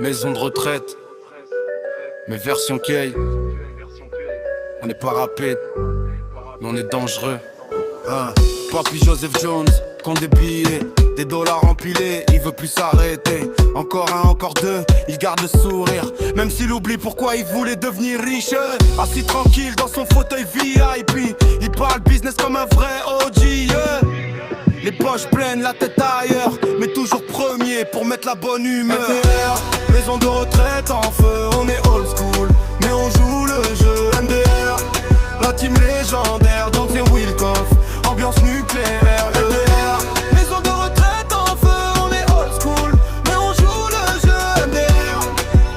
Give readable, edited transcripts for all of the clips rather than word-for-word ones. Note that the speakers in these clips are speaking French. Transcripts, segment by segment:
Maison de retraite, mais version K. On n'est pas rapide, mais on est dangereux. Papy Joseph Jones, compte des billets, des dollars empilés, il veut plus s'arrêter. Encore un, encore deux, il garde le sourire, même s'il oublie pourquoi il voulait devenir riche. Assis tranquille dans son fauteuil VIP, il parle business comme un vrai OG. Les poches pleines, la tête ailleurs, mais toujours premier pour mettre la bonne humeur. MDR, maison de retraite en feu, on est old school, mais on joue le jeu. MDR, la team légendaire, Jones et Wilcoff, ambiance nucléaire. MDR, maison de retraite en feu, on est old school, mais on joue le jeu. MDR,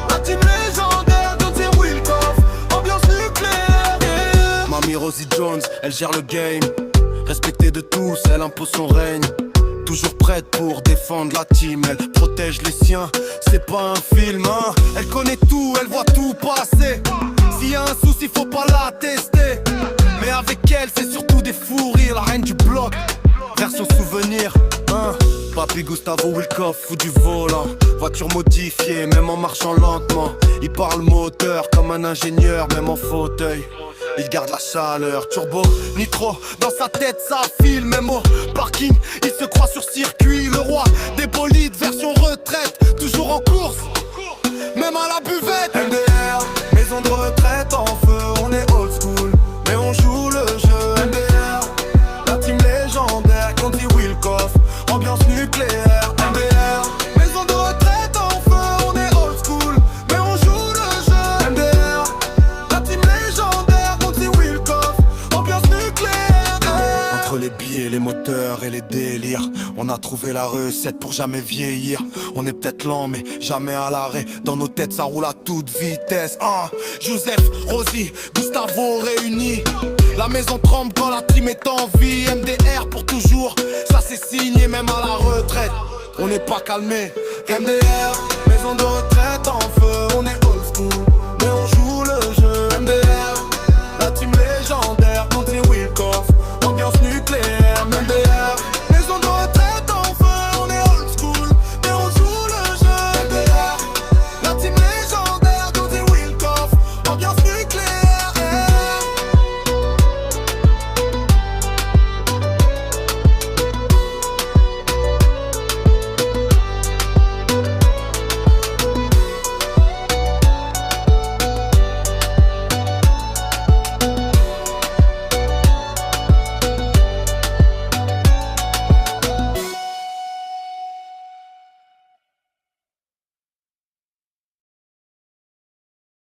la team légendaire, Jones et Wilcoff, ambiance nucléaire. Mamie Rosie Jones, elle gère le game. Respectée de tous, elle impose son règne. Toujours prête pour défendre la team, elle protège les siens, c'est pas un film, hein. Elle connaît tout, elle voit tout passer. S'il y a un souci, faut pas la tester. Mais avec elle, c'est surtout des fous rires, la reine du bloc. Version souvenir, hein. Papy Gustavo Wilcoff, fout du volant. Voiture modifiée, même en marchant lentement. Il parle moteur comme un ingénieur, même en fauteuil. Il garde la chaleur, turbo, nitro, dans sa tête ça file. Même au parking, il se croit sur circuit. Le roi des bolides, version retraite, toujours en course, même à la buvette. MDR, maison de retraite en feu, on est old school, mais on joue le jeu. MDR, la team légendaire, Conti Wilcoff, ambiance nucléaire. MDR, maison de retraite en feu, on est old school, mais on joue le jeu. MDR, la team légendaire, Conti Wilcoff, ambiance nucléaire. Entre les billets, les moteurs et les délires, on a trouvé la recette pour jamais vieillir. On est peut-être lent mais jamais à l'arrêt. Dans nos têtes ça roule à toute vitesse. Joseph, Rosie, Gustavo réunis. La maison tremble quand la team est en vie. MDR pour toujours, ça c'est signé même à la retraite. On n'est pas calmé. MDR, maison de retraite en feu, on est